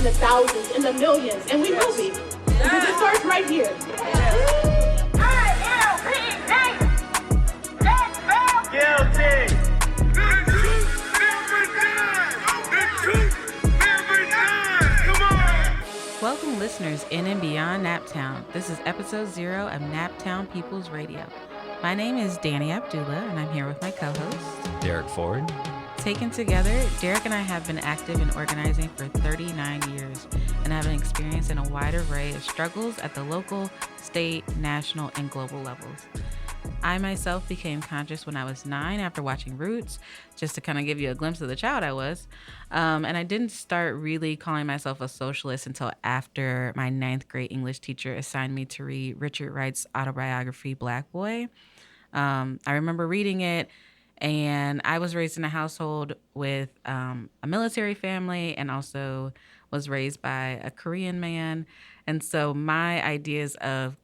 the thousands, in the millions, and we will be. Because it starts right here. Guilty! Welcome, listeners in and beyond Naptown. This is episode 0 of Naptown People's Radio. My name is Dani, Abdullah, and I'm here with my co-host, Derek Ford. Taken together, Derek and I have been active in organizing for 39 years and have an experience in a wide array of struggles at the local, state, national, and global levels. I myself became conscious when I was 9 after watching Roots, just to kind of give you a glimpse of the child I was. And I didn't start really calling myself a socialist until after my 9th grade English teacher assigned me to read Richard Wright's autobiography, Black Boy. I remember reading it, and I was raised in a household with a military family and also was raised by a Korean man. And so my ideas of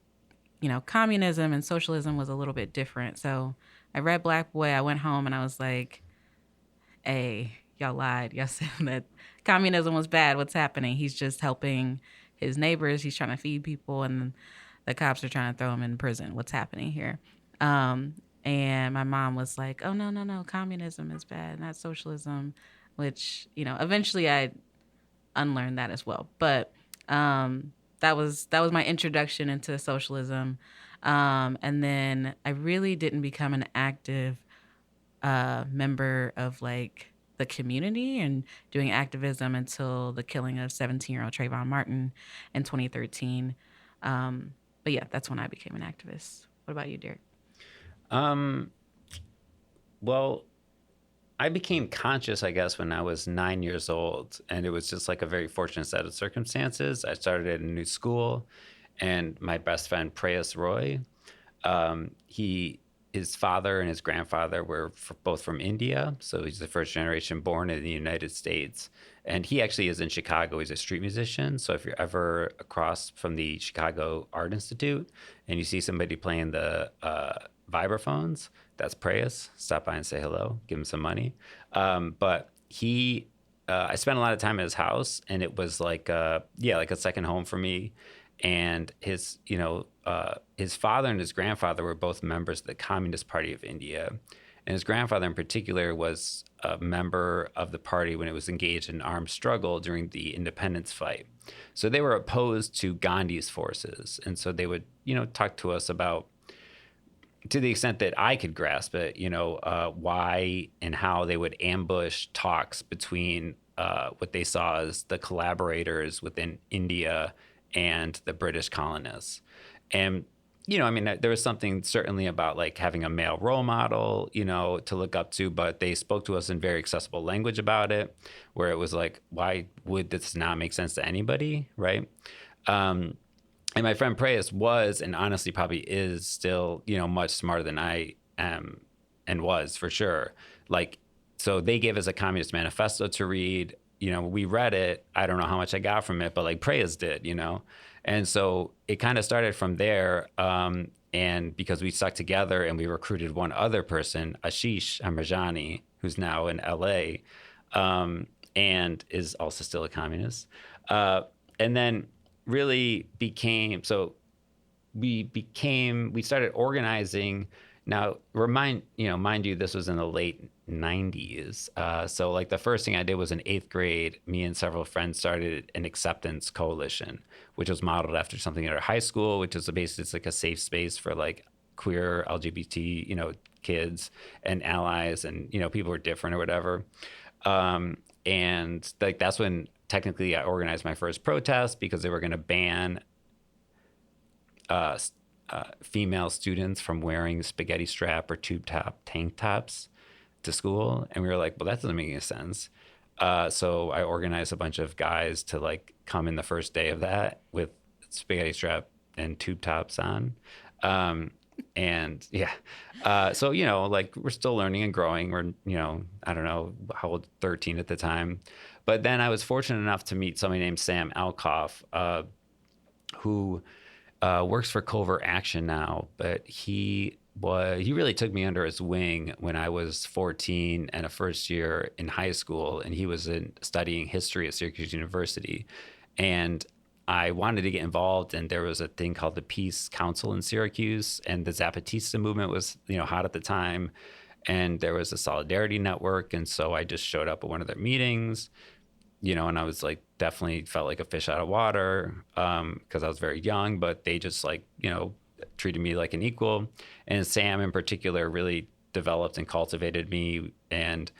communism and socialism was a little bit different. So I read Black Boy. I went home and I was like, hey, y'all lied. Y'all said that communism was bad. What's happening? He's just helping his neighbors. He's trying to feed people, and the cops are trying to throw him in prison. What's happening here? And my mom was like, oh, no, communism is bad, not socialism, which, eventually I unlearned that as well. But that was my introduction into socialism. And then I really didn't become an active member of the community and doing activism until the killing of 17-year-old Trayvon Martin in 2013. But yeah, that's when I became an activist. What about you, Derek? Well, I became conscious, I guess, when I was 9 years old, and it was just like a very fortunate set of circumstances. I started at a new school, and my best friend, Prayas Roy, his father and his grandfather were both from India, so he's the first generation born in the United States. And he actually is in Chicago. He's a street musician. So if you're ever across from the Chicago Art Institute and you see somebody playing the vibraphones, that's Prayas. Stop by and say hello, give him some money. But I spent a lot of time at his house, and it was like a second home for me. And his father and his grandfather were both members of the Communist Party of India. And his grandfather in particular was a member of the party when it was engaged in armed struggle during the independence fight. So they were opposed to Gandhi's forces. And so they would, talk to us about, to the extent that I could grasp it, why and how they would ambush talks between what they saw as the collaborators within India and the British colonists. And, there was something certainly about having a male role model, to look up to, but they spoke to us in very accessible language about it, where it was like, why would this not make sense to anybody, right? And my friend Prayas was, and honestly probably is still, much smarter than I am and was for sure. So they gave us a Communist Manifesto to read. We read it. I don't know how much I got from it, but Prayas did, And so it kind of started from there. And because we stuck together and we recruited one other person, Ashish Amrajani, who's now in LA, and is also still a communist. And then really we started organizing. Now, mind you, this was in the late 90s. So the first thing I did was in 8th grade, me and several friends started an acceptance coalition, which was modeled after something at our high school, which is basically it's a safe space for queer LGBT, kids and allies and, people who are different or whatever. And that's when technically I organized my first protest because they were going to ban female students from wearing spaghetti strap or tube top tank tops to school. And we were like, well, that doesn't make any sense. So I organized a bunch of guys to come in the first day of that with spaghetti strap and tube tops on. And yeah, so, we're still learning and growing. We're, I don't know how old, 13 at the time. But then I was fortunate enough to meet somebody named Sam Alkoff, who works for Covert Action now, but he he really took me under his wing when I was 14 and a first year in high school, and he was studying history at Syracuse University. And I wanted to get involved, and there was a thing called the Peace Council in Syracuse, and the Zapatista movement was, hot at the time, and there was a solidarity network, and so I just showed up at one of their meetings, and I was like, definitely felt like a fish out of water, because I was very young, but they just treated me like an equal, and Sam in particular really developed and cultivated me, and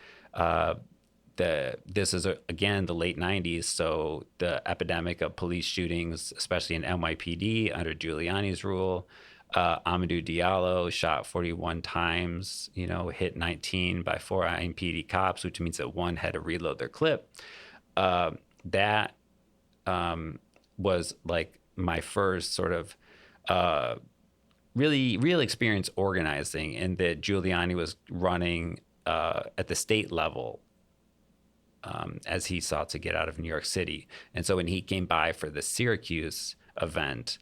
this is again the late 90s, so the epidemic of police shootings, especially in NYPD under Giuliani's rule. Amadou Diallo shot 41 times, hit 19 by 4 IMPD cops, which means that one had to reload their clip. That was like my first sort of real experience organizing, and that Giuliani was running at the state level as he sought to get out of New York City. And so when he came by for the Syracuse event,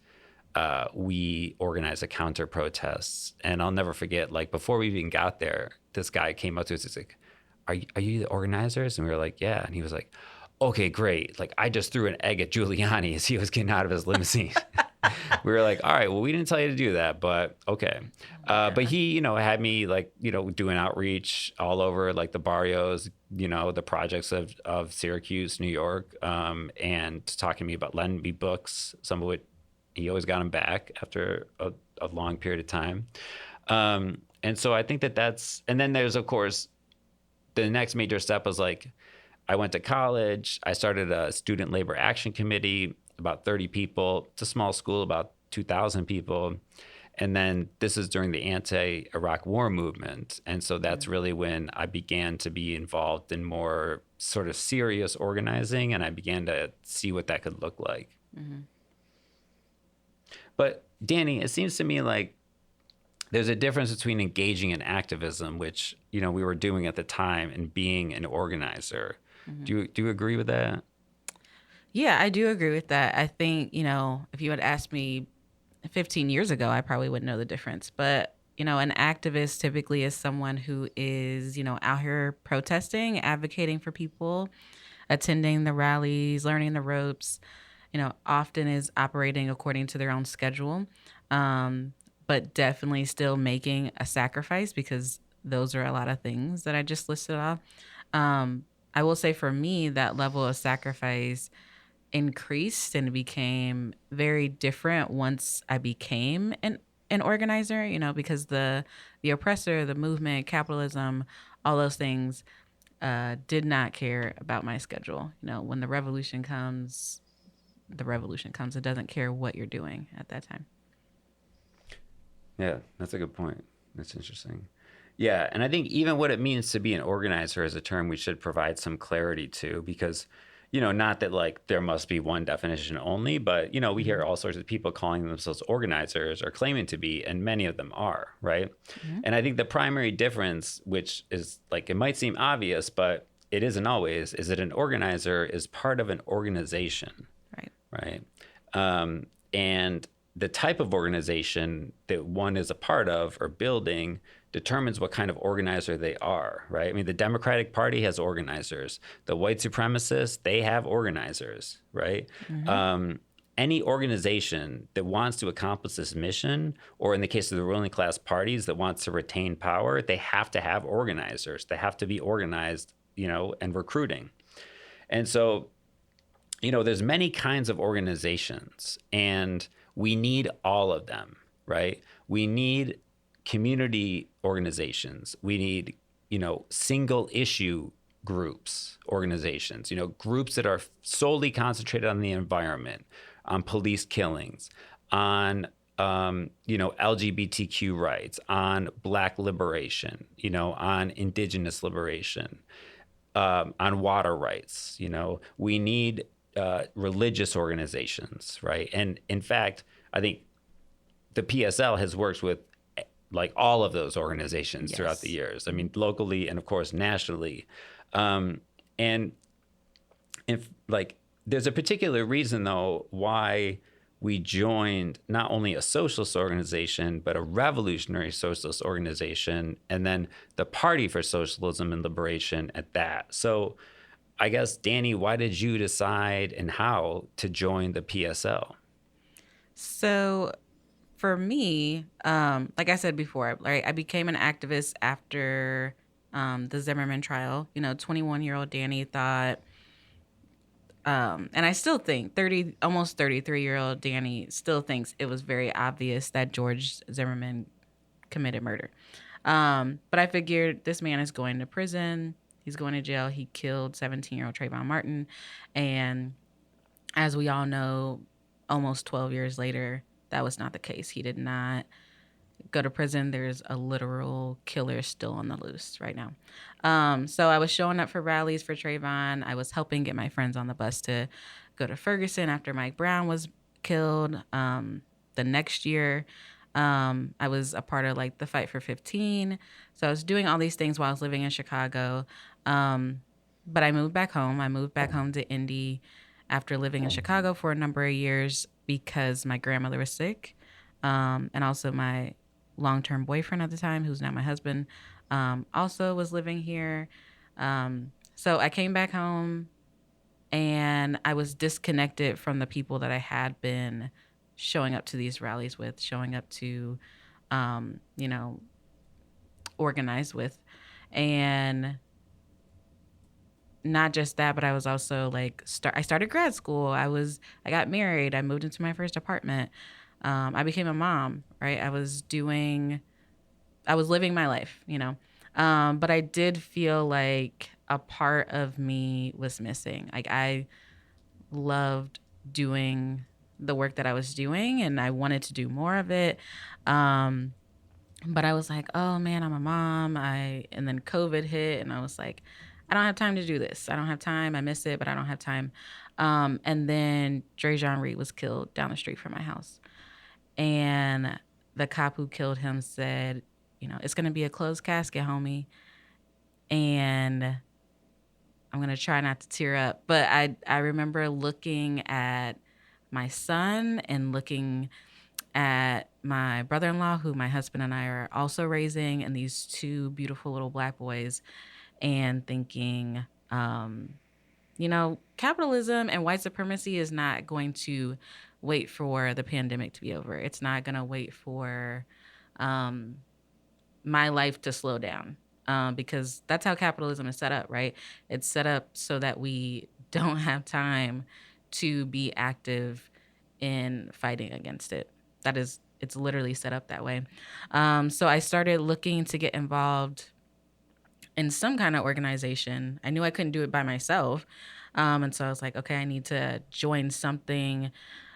we organized a counter protest. And I'll never forget, like, before we even got there, this guy came up to us. He's like, are you the organizers? And we were like, yeah. And he was like, okay, great. Like, I just threw an egg at Giuliani as he was getting out of his limousine. We were like, all right, well, we didn't tell you to do that, but okay. But he, had me doing outreach all over like the barrios, the projects of Syracuse, New York, and talking to me about lending me books, some of which he always got them back after a long period of time. And so I think and then there's, of course, the next major step was like, I went to college. I started a student labor action committee, about 30 people. It's a small school, about 2,000 people. And then this is during the anti-Iraq war movement. And so that's really when I began to be involved in more sort of serious organizing, and I began to see what that could look like. Mm-hmm. But Dani, it seems to me like there's a difference between engaging in activism, which, we were doing at the time, and being an organizer. Mm-hmm. Do you agree with that? Yeah, I do agree with that. I think, if you had asked me 15 years ago, I probably wouldn't know the difference. But, an activist typically is someone who is, out here protesting, advocating for people, attending the rallies, learning the ropes, often is operating according to their own schedule, but definitely still making a sacrifice, because those are a lot of things that I just listed off. I will say for me, that level of sacrifice increased and became very different once I became an organizer, because the oppressor, the movement, capitalism, all those things did not care about my schedule. When the revolution comes. It doesn't care what you're doing at that time. Yeah, that's a good point. That's interesting. Yeah, and I think even what it means to be an organizer is a term we should provide some clarity to, because, not that like there must be one definition only, but, we hear all sorts of people calling themselves organizers or claiming to be, and many of them are, right? Mm-hmm. And I think the primary difference, which is like, it might seem obvious, but it isn't always, is that an organizer is part of an organization. Right. And the type of organization that one is a part of or building determines what kind of organizer they are, right? I mean, the Democratic Party has organizers. The white supremacists, they have organizers, right? Mm-hmm. Any organization that wants to accomplish this mission, or in the case of the ruling class parties that wants to retain power, they have to have organizers. They have to be organized, and recruiting. And so, there's many kinds of organizations, and we need all of them, right? We need community organizations. We need, single issue groups, organizations, groups that are solely concentrated on the environment, on police killings, on, LGBTQ rights, on Black liberation, on Indigenous liberation, on water rights. We need religious organizations, right? And in fact, I think the PSL has worked with like all of those organizations throughout the years. I mean, locally and of course nationally. And if like, there's a particular reason though why we joined not only a socialist organization, but a revolutionary socialist organization, and then the Party for Socialism and Liberation at that. So I guess, Dani, why did you decide and how to join the PSL? So for me, like I said before, right, I became an activist after the Zimmerman trial. 21-year-old Dani thought, and I still think almost 33-year-old Dani still thinks it was very obvious that George Zimmerman committed murder. But I figured this man is going to prison. He's going to jail. He killed 17-year-old Trayvon Martin. And as we all know, almost 12 years later, that was not the case. He did not go to prison. There's a literal killer still on the loose right now. So I was showing up for rallies for Trayvon. I was helping get my friends on the bus to go to Ferguson after Mike Brown was killed. The next year, I was a part of like the Fight for 15. So I was doing all these things while I was living in Chicago. But I moved back home. I moved back home to Indy after living in Chicago for a number of years because my grandmother was sick. And also my long-term boyfriend at the time, who's now my husband, also was living here. So I came back home and I was disconnected from the people that I had been showing up to these rallies with, showing up to, organize with. And not just that, but I was also like, I started grad school. I got married. I moved into my first apartment. I became a mom, right? I was living my life, but I did feel like a part of me was missing. Like I loved doing the work that I was doing and I wanted to do more of it. But I was like, oh man, I'm a mom. And then COVID hit and I was like, I don't have time to do this. I don't have time. I miss it, but I don't have time. And then Dre'Jean Reed was killed down the street from my house. And the cop who killed him said, it's going to be a closed casket, homie. And I'm going to try not to tear up. But I remember looking at my son and looking at my brother-in-law, who my husband and I are also raising, and these two beautiful little Black boys, and thinking, capitalism and white supremacy is not going to wait for the pandemic to be over. It's not going to wait for my life to slow down because that's how capitalism is set up, right? It's set up so that we don't have time to be active in fighting against it. It's literally set up that way. So I started looking to get involved in some kind of organization. I knew I couldn't do it by myself. And so I was like, okay, I need to join something.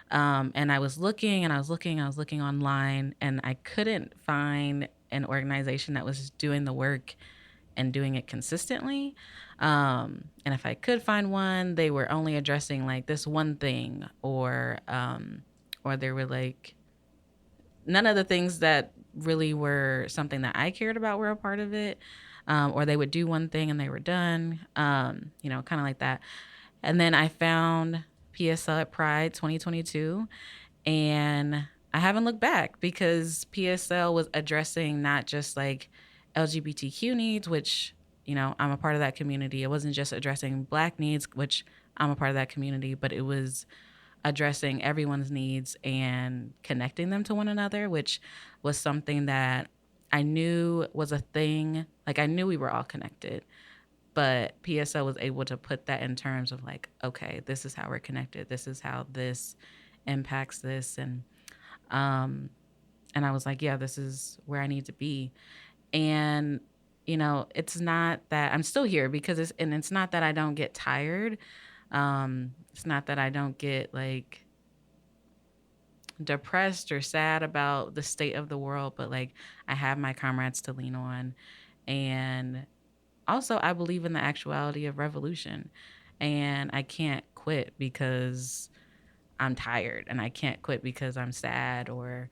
And I was looking online and I couldn't find an organization that was doing the work and doing it consistently. And if I could find one, they were only addressing like this one thing or they were like, none of the things that really were something that I cared about were a part of it. Or they would do one thing and they were done, kind of like that. And then I found PSL at Pride 2022, and I haven't looked back because PSL was addressing not just like LGBTQ needs, which, I'm a part of that community. It wasn't just addressing Black needs, which I'm a part of that community, but it was addressing everyone's needs and connecting them to one another, which was something that I knew was a thing. Like I knew we were all connected, but PSL was able to put that in terms of like, okay, this is how we're connected. This is how this impacts this. And I was like, yeah, this is where I need to be. And, it's not that I'm still here because it's not that I don't get tired. It's not that I don't get like depressed or sad about the state of the world, but like I have my comrades to lean on. And also I believe in the actuality of revolution, and I can't quit because I'm tired, and I can't quit because I'm sad or,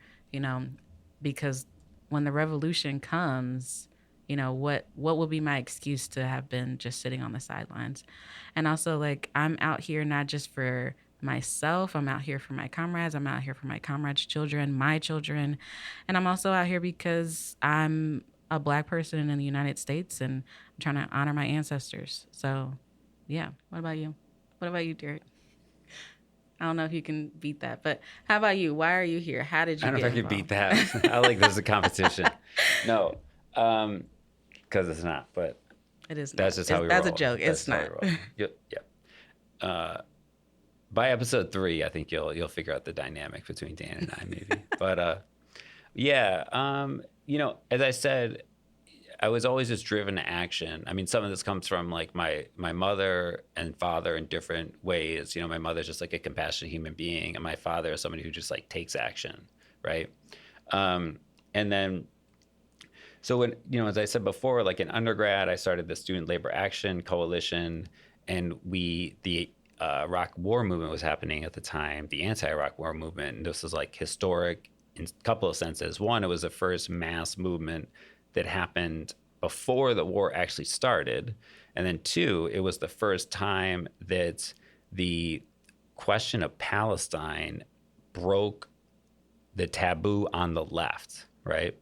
because when the revolution comes, what will be my excuse to have been just sitting on the sidelines? And also like I'm out here not just for myself. I'm out here for my comrades. I'm out here for my comrades' children, my children. And I'm also out here because I'm a Black person in the United States and I'm trying to honor my ancestors. So, yeah. What about you? What about you, Derek? I don't know if you can beat that, but how about you? Why are you here? How did you I don't know get if I can involved? beat that. I like this as a competition. No, because it's not, but It is that's not. just how we roll. That's a joke. That's It's how not. we roll. Yep. By episode 3, I think you'll figure out the dynamic between Dan and I, maybe. But as I said, I was always just driven to action. I mean, some of this comes from like my mother and father in different ways. My mother's just like a compassionate human being, and my father is somebody who just like takes action, right? And then, so when as I said before, like in undergrad, I started the Student Labor Action Coalition, and the Iraq War movement was happening at the time, the anti-Iraq War movement. And this was like historic in a couple of senses. One, it was the first mass movement that happened before the war actually started. And then 2, it was the first time that the question of Palestine broke the taboo on the left, right?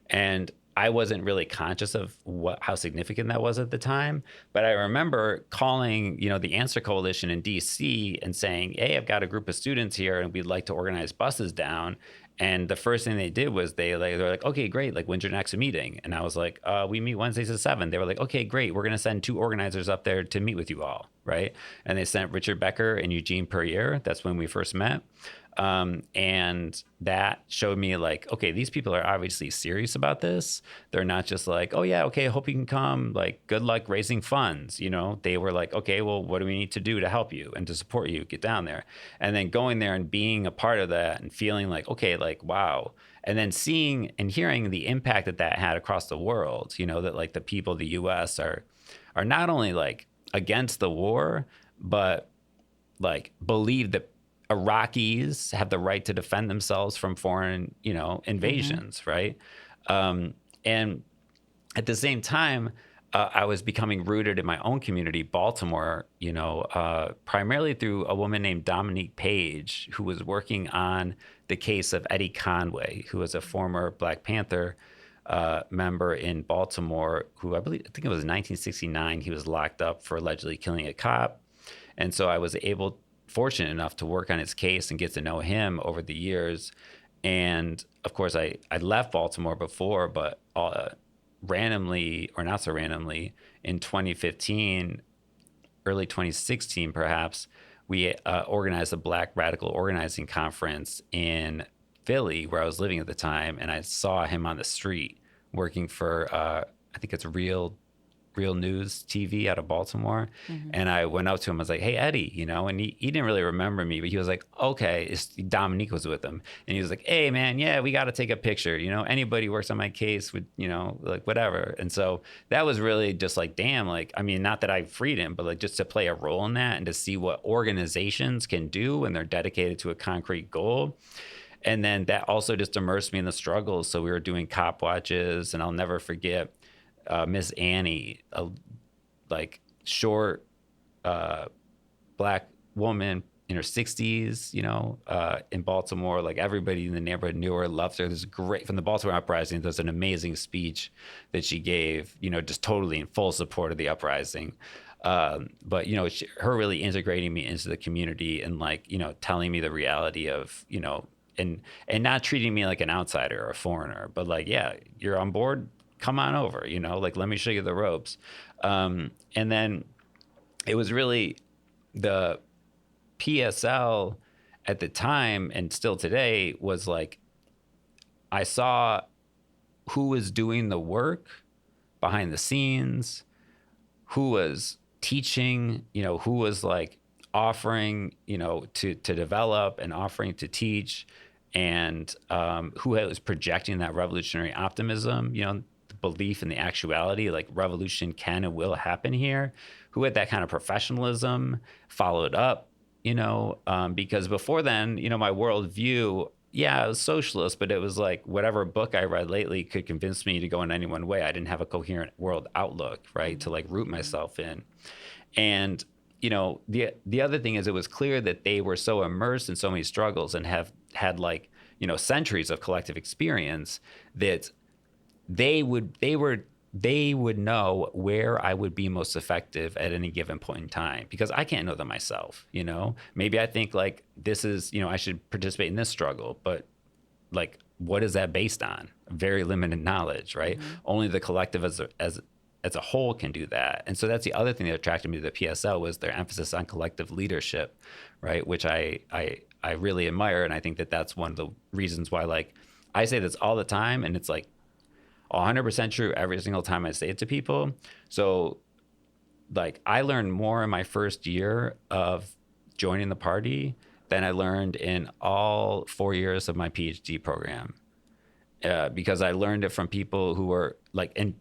And I wasn't really conscious of how significant that was at the time, but I remember calling, the Answer Coalition in DC and saying, hey, I've got a group of students here and we'd like to organize buses down. And the first thing they did was they're like, okay, great. Like, when's your next meeting? And I was like, we meet Wednesdays at 7. They were like, okay, great. We're going to send 2 organizers up there to meet with you all, right? And they sent Richard Becker and Eugene Perrier. That's when we first met. And that showed me like, okay, these people are obviously serious about this. They're not just like, oh yeah, okay, I hope you can come. Like, good luck raising funds. They were like, okay, well, what do we need to do to help you and to support you? Get down there. And then going there and being a part of that and feeling like, okay, like, wow. And then seeing and hearing the impact that had across the world, that like the people of the US are not only like against the war, but like believe that Iraqis have the right to defend themselves from foreign, invasions, right? And at the same time, I was becoming rooted in my own community, Baltimore, primarily through a woman named Dominique Page, who was working on the case of Eddie Conway, who was a former Black Panther member in Baltimore, who I think it was in 1969, he was locked up for allegedly killing a cop. And so I was fortunate enough to work on his case and get to know him over the years. And of course, I left Baltimore before, but randomly, or not so randomly, in 2015, early 2016 perhaps, we organized a Black Radical Organizing Conference in Philly, where I was living at the time, and I saw him on the street working for, I think it's Real News TV out of Baltimore. Mm-hmm. And I went up to him, I was like, hey, Eddie, and he didn't really remember me, but he was like, okay, Dominique was with him. And he was like, hey man, yeah, we got to take a picture. Anybody who works on my case would, like whatever. And so that was really just like, damn, like, I mean, not that I freed him, but like just to play a role in that and to see what organizations can do when they're dedicated to a concrete goal. And then that also just immersed me in the struggles. So we were doing cop watches, and I'll never forget Miss Annie, a like short Black woman in her 60s, in Baltimore. Like everybody in the neighborhood knew her, loved her. There's great from the Baltimore uprising. There's an amazing speech that she gave, just totally in full support of the uprising. But her really integrating me into the community and like telling me the reality of and not treating me like an outsider or a foreigner, but like, yeah, you're on board. Come on over, like, let me show you the ropes. And then it was really the PSL at the time, and still today, was like, I saw who was doing the work behind the scenes, who was teaching, who was like offering, to develop and offering to teach, and who was projecting that revolutionary optimism, belief in the actuality, like revolution can and will happen here, who had that kind of professionalism, followed up, because before then, my worldview, yeah, it was socialist, but it was like whatever book I read lately could convince me to go in any one way. I didn't have a coherent world outlook, right, to like root myself in. And the other thing is it was clear that they were so immersed in so many struggles and have had like, centuries of collective experience that they would know where I would be most effective at any given point in time, because I can't know them myself. Maybe I think like this is, I should participate in this struggle, but like, what is that based on? Very limited knowledge, right? Mm-hmm. Only the collective as a whole can do that. And so that's the other thing that attracted me to the PSL was their emphasis on collective leadership, right? Which I really admire. And I think that that's one of the reasons why, like, I say this all the time, and it's like 100% true every single time I say it to people. So like, I learned more in my first year of joining the party than I learned in all 4 years of my PhD program, because I learned it from people who were like, and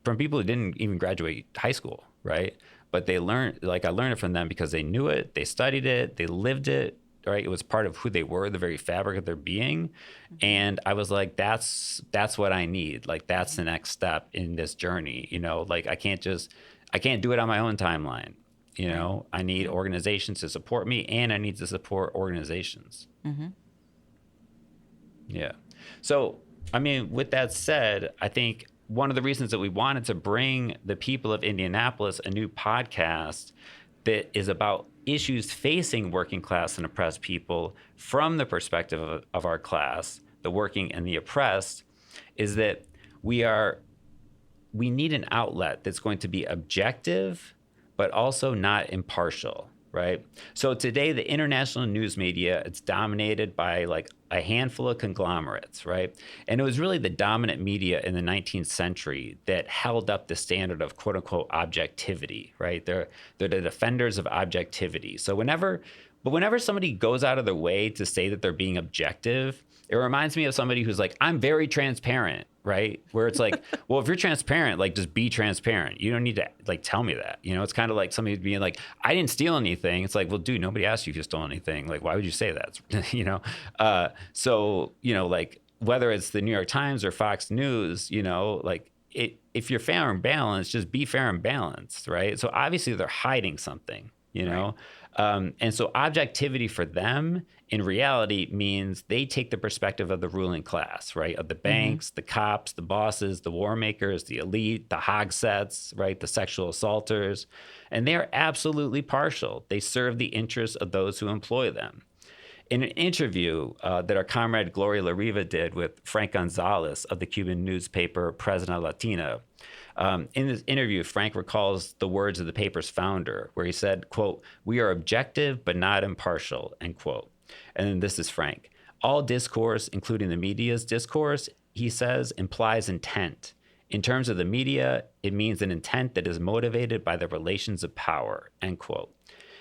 from people who didn't even graduate high school, right? But I learned it from them because they knew it, they studied it, they lived it, right? It was part of who they were, the very fabric of their being. And I was like, that's what I need. Like, that's the next step in this journey. Like, I can't do it on my own timeline. I need organizations to support me, and I need to support organizations. Mm-hmm. Yeah. So, I mean, with that said, I think one of the reasons that we wanted to bring the people of Indianapolis a new podcast that is about issues facing working class and oppressed people from the perspective of our class, the working and the oppressed, is that we need an outlet that's going to be objective, but also not impartial, right? So today, the international news media, it's dominated by like a handful of conglomerates, right? And it was really the dominant media in the 19th century that held up the standard of quote unquote objectivity, right? They're the defenders of objectivity. So whenever somebody goes out of their way to say that they're being objective, it reminds me of somebody who's like, I'm very transparent, right? Where it's like, well, if you're transparent, like, just be transparent. You don't need to like tell me that. It's kind of like somebody being like, I didn't steal anything. It's like, well, dude, nobody asked you if you stole anything. Like, why would you say that? So, like, whether it's the New York Times or Fox News, like, if you're fair and balanced, just be fair and balanced, right? So obviously they're hiding something, Right. And so objectivity for them in reality means they take the perspective of the ruling class, right? Of the banks, the cops, the bosses, the war makers, the elite, the hogsets, right? The sexual assaulters. And they are absolutely partial. They serve the interests of those who employ them. In an interview that our comrade Gloria La Riva did with Frank Gonzalez of the Cuban newspaper Presidente Latina, in this interview, Frank recalls the words of the paper's founder, where he said, quote, "We are objective but not impartial," end quote. And then this is Frank. "All discourse, including the media's discourse," he says, "implies intent. In terms of the media, it means an intent that is motivated by the relations of power," end quote.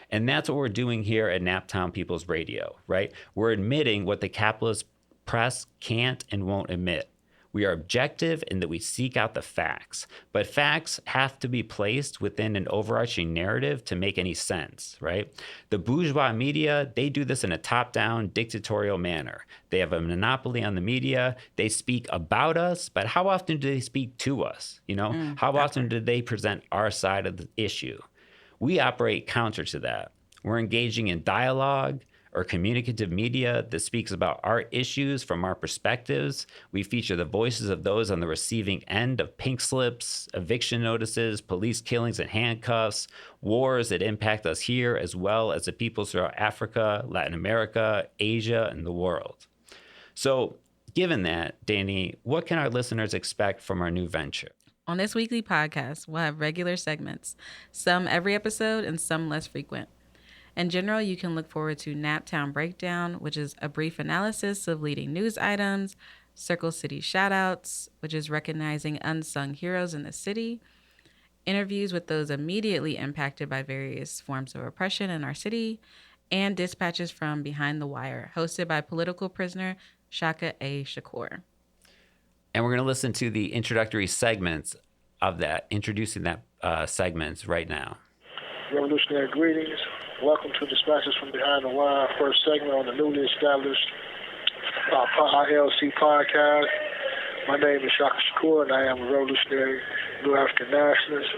And that's what we're doing here at Naptown People's Radio, right? We're admitting what the capitalist press can't and won't admit. We are objective in that we seek out the facts, but facts have to be placed within an overarching narrative to make any sense, right? The bourgeois media, they do this in a top-down dictatorial manner. They have a monopoly on the media. They speak about us, but how often do they speak to us? How often do they present our side of the issue? We operate counter to that. We're engaging in dialogue or communicative media that speaks about our issues from our perspectives. We feature the voices of those on the receiving end of pink slips, eviction notices, police killings and handcuffs, wars that impact us here, as well as the peoples throughout Africa, Latin America, Asia, and the world. So given that, Dani, what can our listeners expect from our new venture? On this weekly podcast, we'll have regular segments, some every episode and some less frequent. In general, you can look forward to Naptown Breakdown, which is a brief analysis of leading news items, Circle City Shoutouts, which is recognizing unsung heroes in the city, interviews with those immediately impacted by various forms of oppression in our city, and dispatches from Behind the Wire, hosted by political prisoner Shaka A. Shakur. And we're going to listen to the introductory segments of that, introducing that segments right now. Revolutionary greetings. Welcome to Dispatches from Behind the Wire, first segment on the newly established ILC podcast. My name is Shaka Shakur, and I am a revolutionary New African nationalist.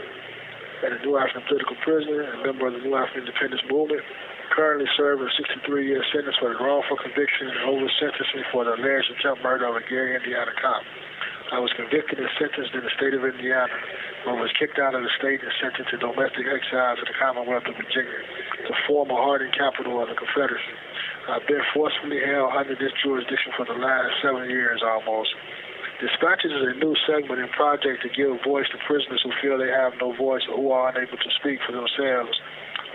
and a New African political prisoner and member of the New African Independence Movement. Currently serving a 63-year sentence for the wrongful conviction and over-sentencing for the alleged attempt murder of a Gary, Indiana cop. I was convicted and sentenced in the state of Indiana, but was kicked out of the state and sentenced to domestic exile to the Commonwealth of Virginia, the former hardened capital of the Confederacy. I've been forcefully held under this jurisdiction for the last 7 years almost. Dispatches is a new segment and project to give voice to prisoners who feel they have no voice or who are unable to speak for themselves.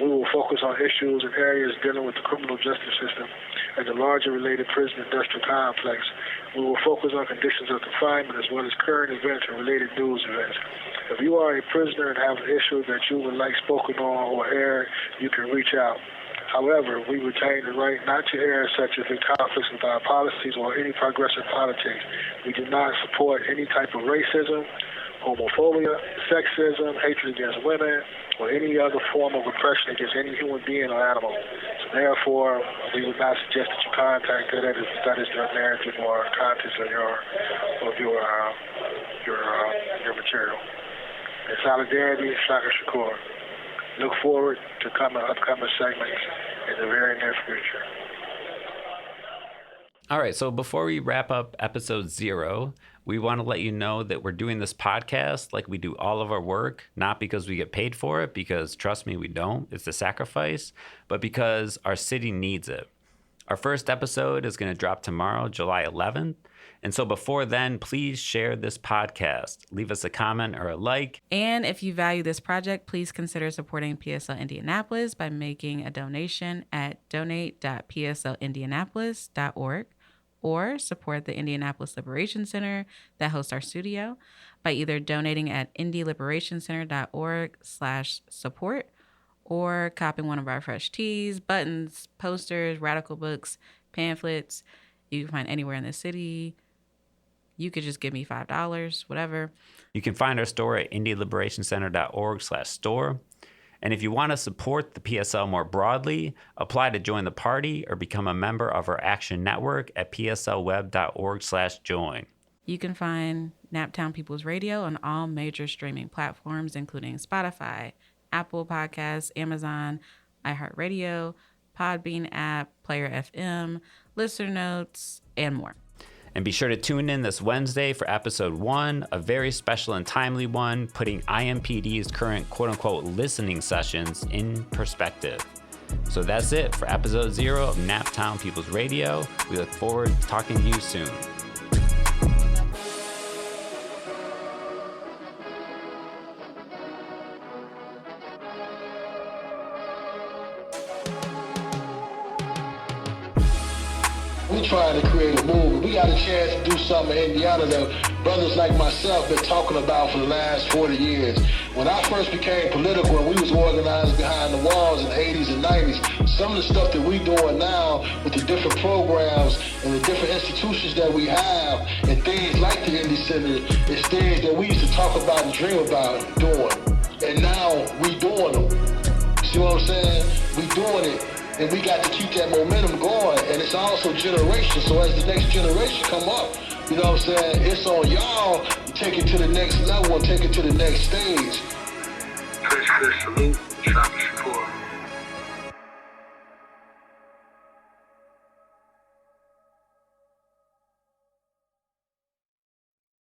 We will focus on issues and areas dealing with the criminal justice system and the larger related prison industrial complex. We will focus on conditions of confinement as well as current events and related news events. If you are a prisoner and have an issue that you would like spoken on or aired, you can reach out. However, we retain the right not to air such as in conflicts with our policies or any progressive politics. We do not support any type of racism, homophobia, sexism, hatred against women, or any other form of oppression against any human being or animal. So therefore, we would not suggest that you contact that is your narrative or contents of your material. In solidarity, Shaka, Shakur. Look forward to upcoming segments in the very near future. All right, so before we wrap up episode 0, we want to let you know that we're doing this podcast like we do all of our work, not because we get paid for it, because trust me, we don't. It's a sacrifice, but because our city needs it. Our first episode is going to drop tomorrow, July 11th. And so before then, please share this podcast. Leave us a comment or a like. And if you value this project, please consider supporting PSL Indianapolis by making a donation at donate.pslindianapolis.org or support the Indianapolis Liberation Center that hosts our studio by either donating at indieliberationcenter.org/support or copying one of our fresh tees, buttons, posters, radical books, pamphlets you can find anywhere in the city. You could just give me $5, whatever. You can find our store at indieliberationcenter.org/store. And if you want to support the PSL more broadly, apply to join the party or become a member of our Action Network at pslweb.org/join. You can find Naptown People's Radio on all major streaming platforms, including Spotify, Apple Podcasts, Amazon, iHeartRadio, Podbean app, Player FM, Listener Notes, and more. And be sure to tune in this Wednesday for episode 1, a very special and timely one, putting IMPD's current quote-unquote listening sessions in perspective. So that's it for episode 0 of Naptown People's Radio. We look forward to talking to you soon. We trying to create a movement. We got a chance to do something in Indiana that brothers like myself been talking about for the last 40 years. When I first became political and we was organized behind the walls in the 80s and 90s, some of the stuff that we doing now with the different programs and the different institutions that we have and things like the Indy Center is things that we used to talk about and dream about doing. And now we doing them. See what I'm saying? We doing it. And we got to keep that momentum going, and it's also generation. So as the next generation come up, you know what I'm saying, it's on y'all to take it to the next level and take it to the next stage. Salute, Shaka.